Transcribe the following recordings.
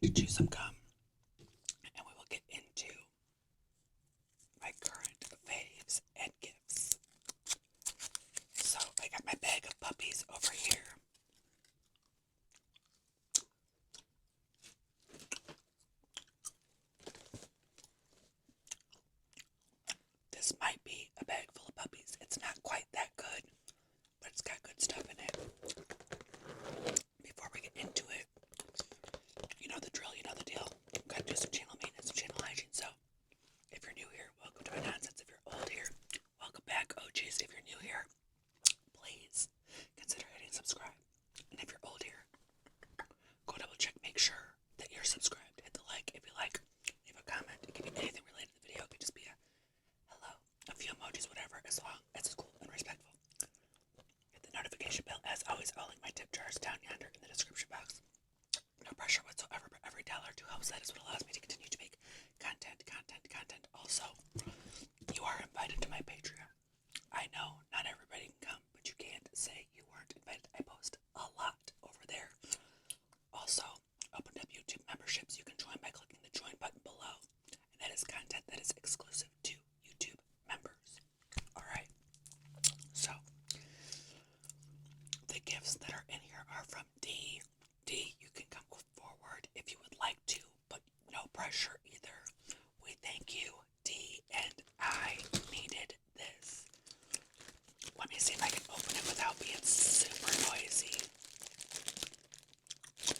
going to chew some gum and we will get into my current faves and gifts. So I got my bag of puppies over here. This might be a bag full of puppies. It's not quite that good, but it's got good stuff in it. Before we get into it, you know the drill, you know the deal. Gotta do some channel maintenance, some channel hygiene. So if you're new here, welcome to my nonsense. If you're old here, welcome back. Oh geez, if you're new here, please consider hitting subscribe. And if you're old here, go double check, make sure that you're subscribed. Hit the like if you like. Leave a comment. It can be anything related to the video. It could just be a hello, a few emojis, whatever, as long as it's cool and respectful. Hit the notification bell. As always, I'll link my tip jars down yonder in the description box. No pressure whatsoever, but every dollar or two helps. That is what allows me to continue to make content. Also, you are invited to my Patreon. I know not everybody can come, but you can't say you weren't invited. I post a lot over there. Also, opened up YouTube memberships. You can join by clicking the join button below. And that is content that is exclusive to YouTube members. Alright, so the gifts that are in here are from D. D, you can come forward if you would like to, but no pressure either. We thank you, D, and I needed this. Let me see if I can open it without being super noisy.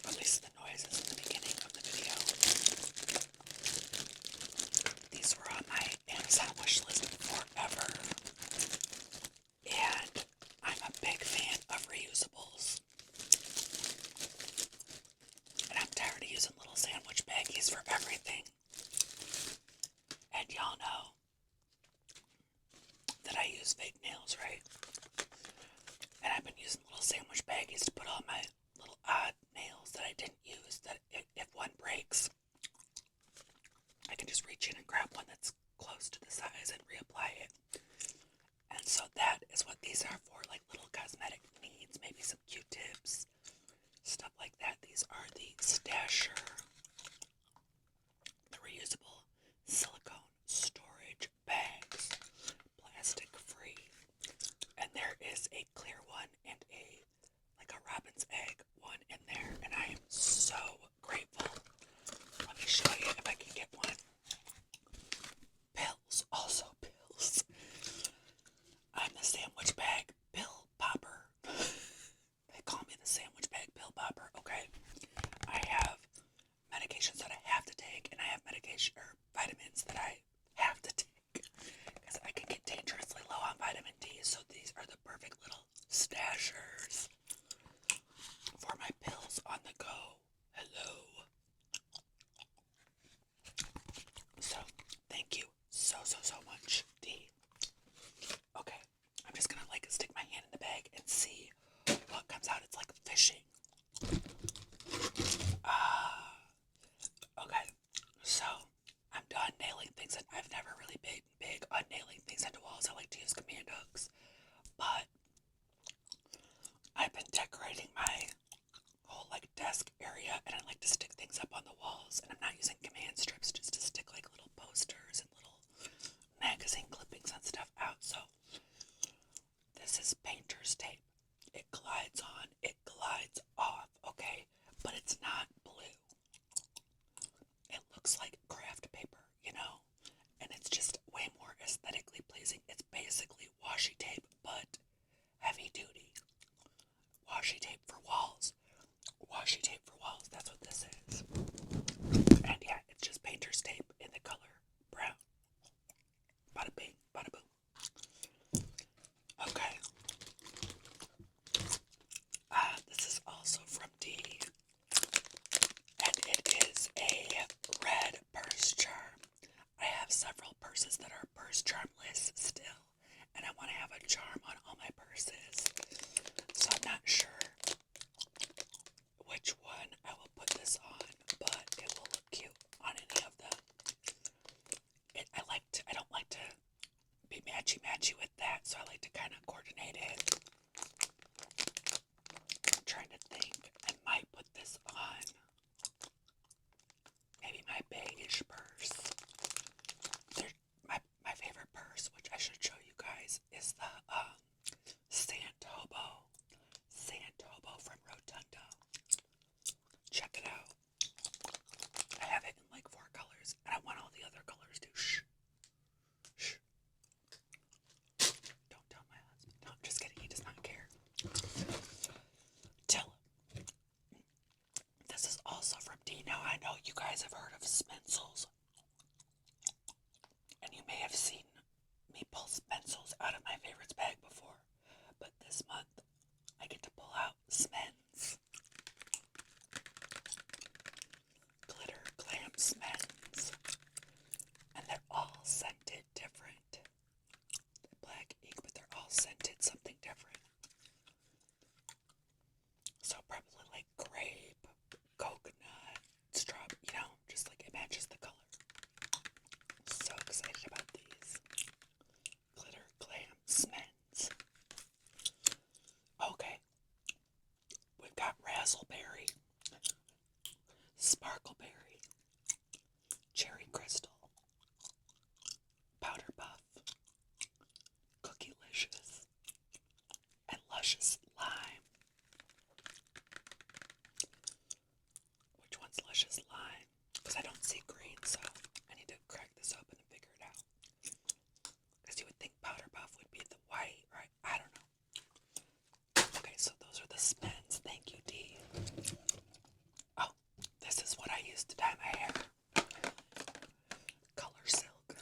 At least the noises in the beginning of the video. These were on my Amazon wish list forever. And I'm a big fan of reusables. And I'm tired of using little sandwich baggies for everything. And y'all know that I use fake nails, right? And I've been using little sandwich baggies to put all my little odd nails that I didn't use, that if one breaks, I can just reach in and grab one that's close to the size and reapply it. And so that is what these are for, like little cosmetic needs, maybe some Q-tips, stuff like that. These are the Stasher, the reusable silicone storage bags, plastic free. And there is a clear one and like a robin's egg one in there, and I am so grateful. Let me show you if I can get one. Pills, also pills. I'm the sandwich bag pill popper. They call me the sandwich bag pill popper, okay? I have medications that I have to take, and I have medication or vitamins that I have to take because I can get dangerously low on vitamin D. So these are the perfect little stashers for my pills on the go. Hello. So thank you so much, D. Okay, I'm just gonna like stick my hand in the bag and see what comes out. It's like fishing. Okay, so I'm done nailing things, and I've never really been big on nailing things into walls. I like to use command hooks, but I've been decorating my whole like desk area, and I like to stick things up on the walls, and I'm not using command strips just to stick like little posters and little magazine clippings and stuff out. So this is painter's tape. It glides on, it glides off, okay? But it's not blue. It looks like craft paper, you know? And it's just way more aesthetically pleasing. It's basically washi tape, but heavy duty. Washi tape for walls. Washi tape for walls, that's what this is. And yeah, it's just painter's tape in the color brown. Bada bing, bada boom. Okay. This is also from D. And it is a red purse charm. I have several purses that are purse charmless still, and I want to have a charm on all my purses. So I'm not sure which one I will put this on. guys have heard of Spencels, and you may have seen me pull Spencels out of my favorites bag before, but this month I get to pull out Smens. Glitter Glam Smens. And they're all scented different. Black ink, but they're all scented something different. So probably like grape, coconut, strawberry, just like it matches the color. So excited about these. Glitter Glam Smens. Okay. We've got razzleberry, sparkleberry, cherry crystal, powder puff, cookielicious, and luscious lime. Which one's luscious lime? Because I don't see green, so I need to crack this open and figure it out. Because you would think powder puff would be the white, right? I don't know. Okay, so those are the Spins. Thank you, Dee. Oh, this is what I use to dye my hair. Color Silk.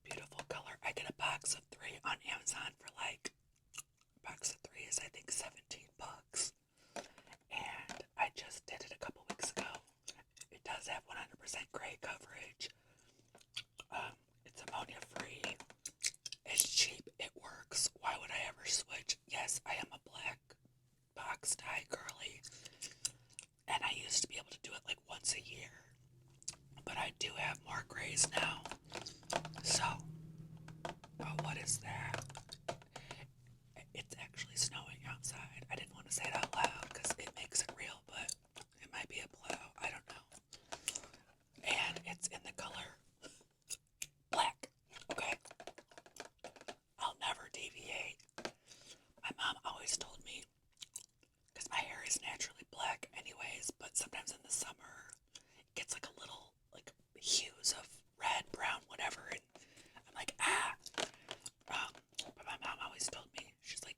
Beautiful color. I get a box of 3 on Amazon for like, a box of 3 is I think $17. And I just did it a couple weeks ago. It does have 100% gray coverage. It's ammonia free. It's cheap. It works. Why would I ever switch? Yes, I am a black box dye girly. And I used to be able to do it like once a year. But I do have more grays now. So, oh, what is that? It's actually snowing outside. I didn't want to say it out loud because it makes it real, but it might be a plow. I don't know. And it's in the color black. Okay. I'll never deviate. My mom always told me, because my hair is naturally black anyways, but sometimes in the summer it gets like a little like hues of red, brown, whatever, and I'm like, but my mom always told me, she's like,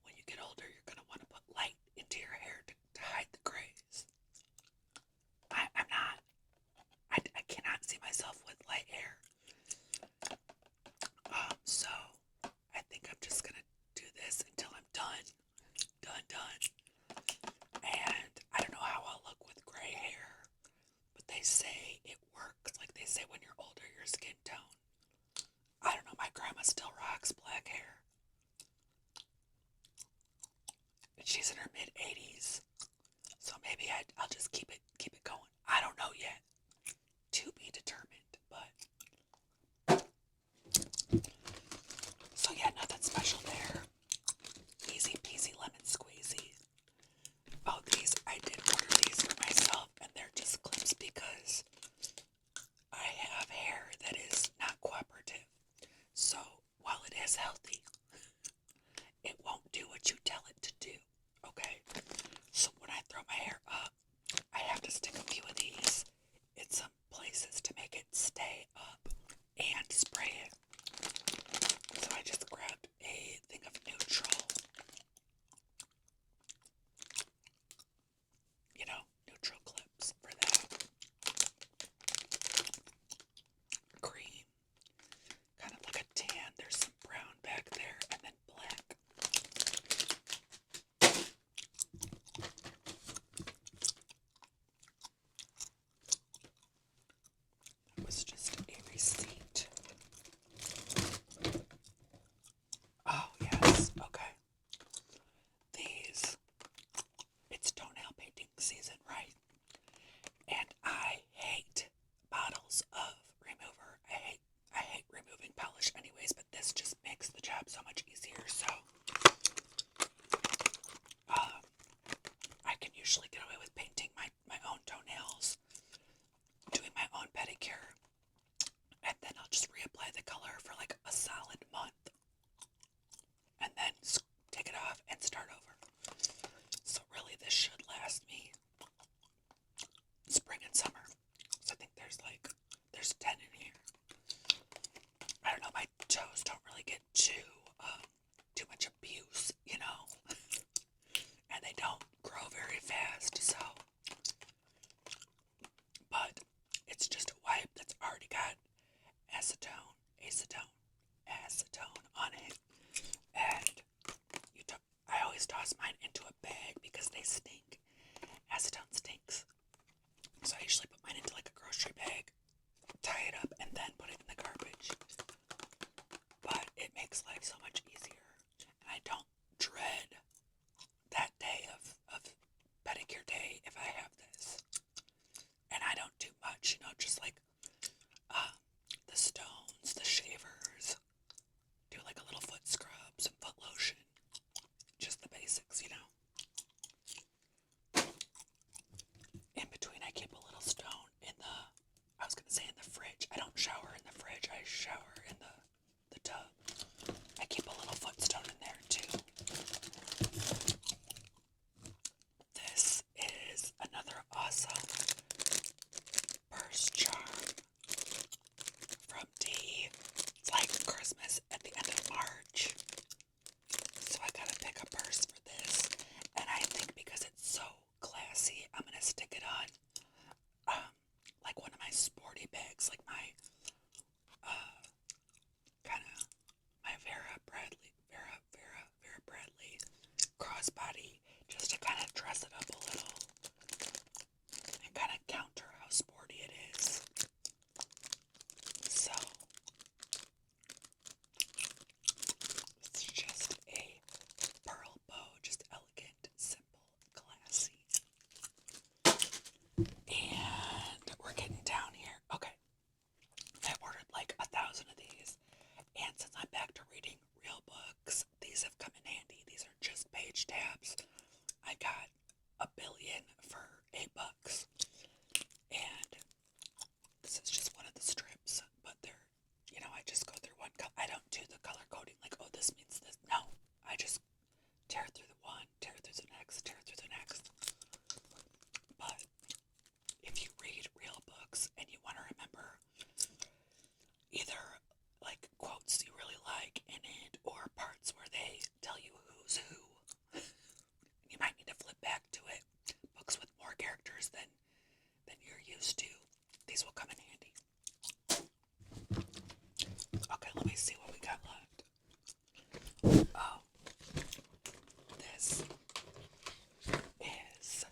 when you get older, you're gonna want to put light into your hair to hide the grays. I'm not. I cannot see myself with light hair. So I think I'm just gonna do this until I'm done. Done. And I don't know how I'll look with gray hair, but they say dress it up a little and kind of counter how sporty it is. So, it's just a pearl bow, just elegant, simple, classy. And we're getting down here. Okay, I ordered like 1,000 of these, and since I'm back to reading real books, these have come in handy. These are just page tabs. I got 1 billion for $8, and this is just one of the strips, but they're, I just go through one color. I don't do the color coding like, oh, this means this. No, I just tear through the one, tear through the next, tear through the next. But if you read real books and you want to remember either like quotes you really like in it or parts where they tell you who's who, you might need to flip back to it. Books with more characters than you're used to, these will come in handy. Okay, let me see what we got left. Oh, this is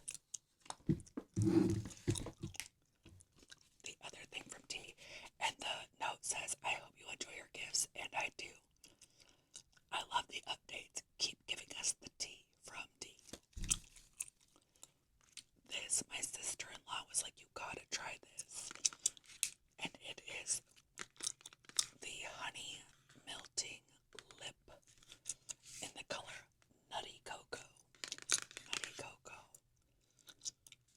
the other thing from T, and the note says, I hope you enjoy your gifts, and I do. I love the updates. Keep giving us the tea from D. This, my sister-in-law was like, you gotta try this. And it is the honey melting lip in the color Nutty Cocoa. Nutty Cocoa.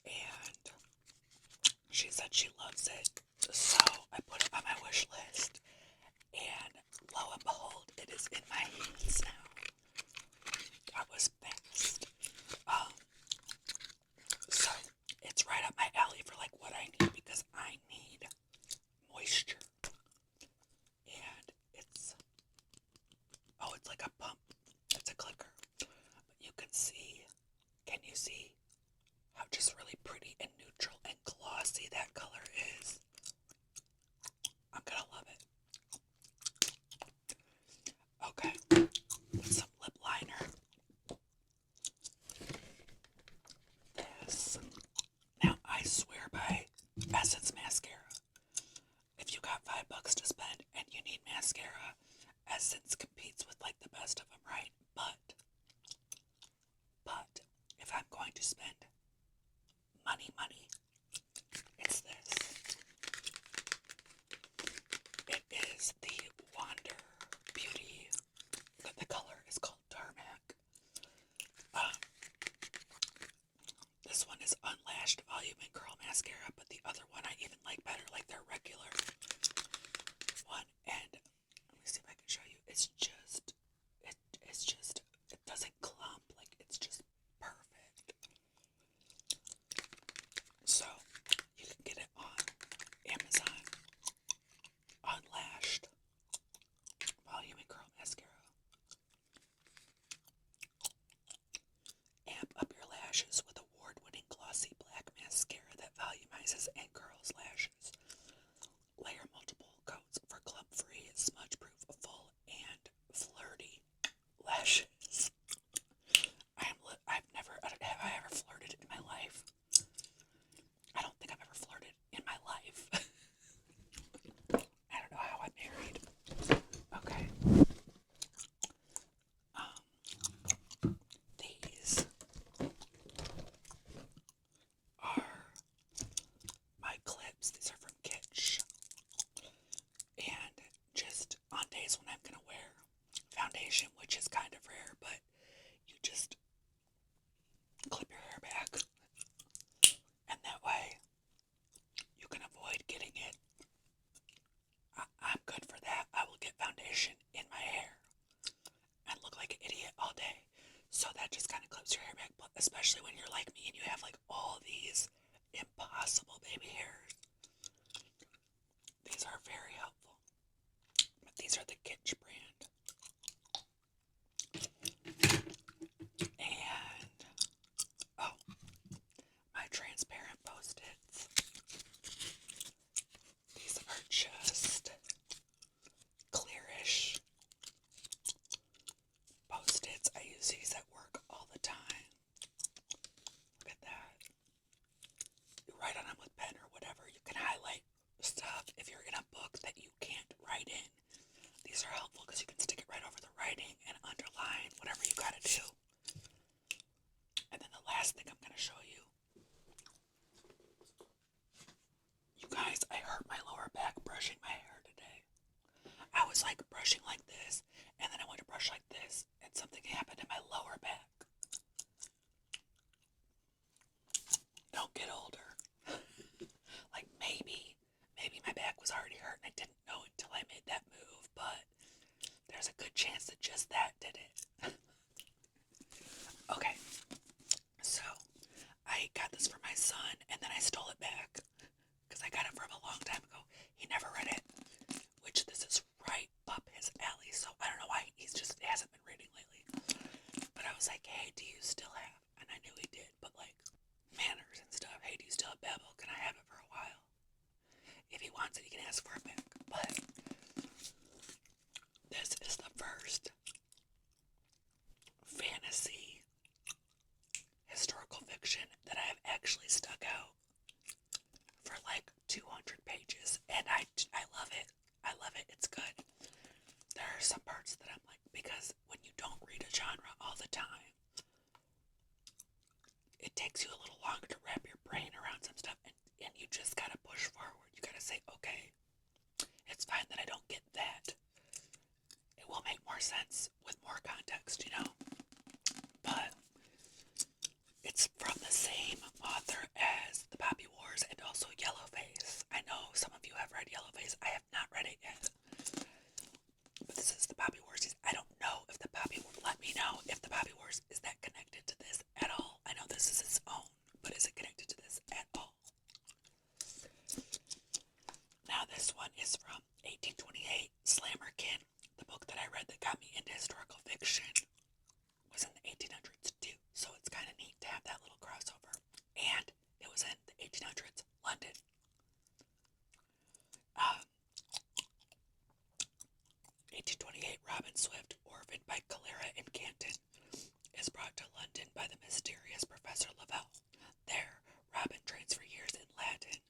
And she said she loves it. So I put it on my wish list. And lo and behold, it is in my hands now. That was fast. So it's right up my alley for like what I need, because I need moisture. And it's like a pump. It's a clicker. But you can see how just really pretty and neutral and glossy that color is? I'm gonna love it. Okay, some lip liner. This. Now, I swear by Essence mascara. If you got $5 to spend and you need mascara, Essence competes with like the best of them, right? But if I'm going to spend money, it's this. It is the Wander Beauty. The color is called Tarmac. This one is Unlashed Volume and Curl Mascara, but the other one I even like better, like their regular one. And let me see if I can show you. It doesn't clump, like it's just perfect. So you can get it on Amazon. Unlashed Volume and Curl Mascara. Amp up your lashes with award-winning glossy black mascara that volumizes and curls lashes. Layer multiple coats for clump-free, smudge-proof, full, and flirty lashes. Have I ever flirted in my life? I don't think I've ever flirted in my life. I don't know how I'm married. Okay. These are my clips. These are from Kitsch. And just on days when I'm gonna wear foundation, which is kind of rare, but you just clip your hair back, and that way you can avoid getting it. I'm good for that. I will get foundation in my hair and look like an idiot all day. So that just kind of clips your hair back, especially when you're like me and you have like all these impossible baby hairs. These are very helpful. But these are the Kitsch brand. And, oh, my transparent Post-its. These are just clearish Post-its. I use these at work all the time. was like brushing like this, and then I went to brush like this, and something happened in my lower back. Don't get older. Like maybe my back was already hurt and I didn't know until I made that move, but there's a good chance that just that did it. Okay, so I got this for my son and then I stole it back because I got it from a long time ago. He never read it, which this is right up his alley, so I don't know why he hasn't been reading lately. But I was like, hey, do you still have, and I knew he did, but like manners and stuff, hey, do you still have Babel? Can I have it for a while? If he wants it, he can ask for it back. But this is the first fantasy historical fiction that I have actually stuck out for like 200 pages, and I love it. I love it. It's good. There are some parts that I'm like, because when you don't read a genre all the time, it takes you a little longer to wrap your brain around some stuff, and you just gotta push forward. You gotta say, okay, it's fine that I don't get that. It will make more sense with more context, you know? But it's from the same author as The Poppy Wars and also Yellowface. I know some of you have read Yellowface. I have not read it yet. But this is The Poppy Wars. I don't know if The Poppy Wars, let me know if The Poppy Wars is that connected to this at all. I know this is its own, but is it connected to this at all? Now this one is from 1828, Slammerkin. The book that I read that got me into historical fiction was in the 1800s too, so it's kind of neat to have that little crossover. And it was in the 1800s, London. 1828, Robin Swift, orphaned by Clara in Canton, is brought to London by the mysterious Professor Lavelle. There, Robin trains for years in Latin,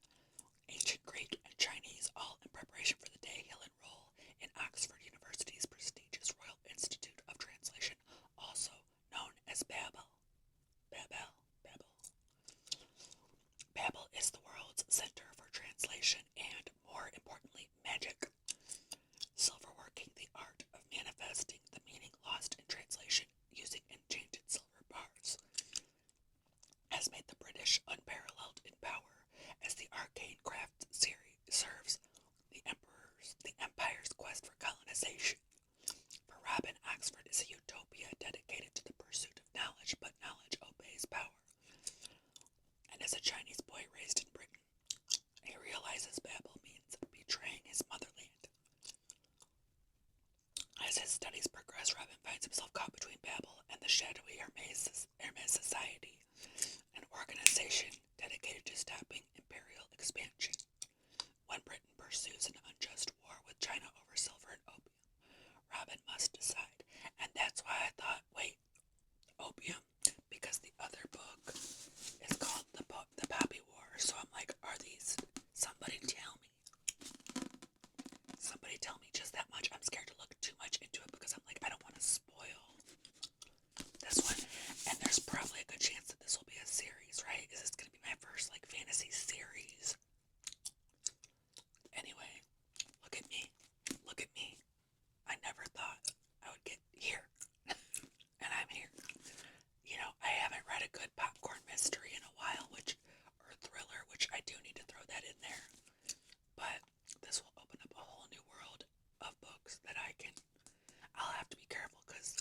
ancient Greek, and Chinese, all in preparation for the day he'll enroll in Oxford University's prestigious Royal Institute of Translation, also known as Babel. Babel is the world's center for translation and, more importantly, magic. Silverworking, the art of manifesting the meaning lost in translation using enchanted silver bars, has made the British unparalleled in power as the arcane craft series serves the Empire's quest for colonization. For Robin, Oxford is a utopia dedicated to the pursuit of knowledge, but knowledge obeys power. And as a Chinese boy raised in Britain, he realizes Babel means betraying his motherland. As his studies progress, Robin finds himself caught between Babel and the shadowy Hermes Society, an organization dedicated to stopping imperial expansion. When Britain pursues an unjust war with China over silver and opium, Robin must decide. And that's why I thought, wait, opium? Because the other book is called The Poppy Wars. So I'm like, are these... Somebody tell me just that much. I'm scared to look too much into it because I'm like, I don't want to spoil this one. And there's probably a good chance that this will be a series, right? Is this going to be my first, like, fantasy series? Anyway, look at me. Look at me. I never thought I would get here. And I'm here. You know, I haven't read a good popcorn mystery in a while, or thriller, which I do need to throw that in there. But this will open up a whole new world of books that I'll have to be careful because,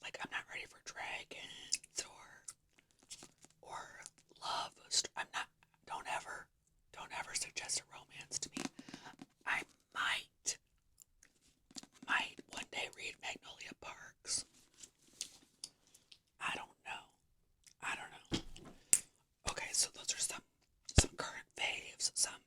like, I'm not ready for dragons or love. Don't ever suggest a romance to me. I might one day read Magnolia Parks. I don't know. Okay, so those are some current faves, some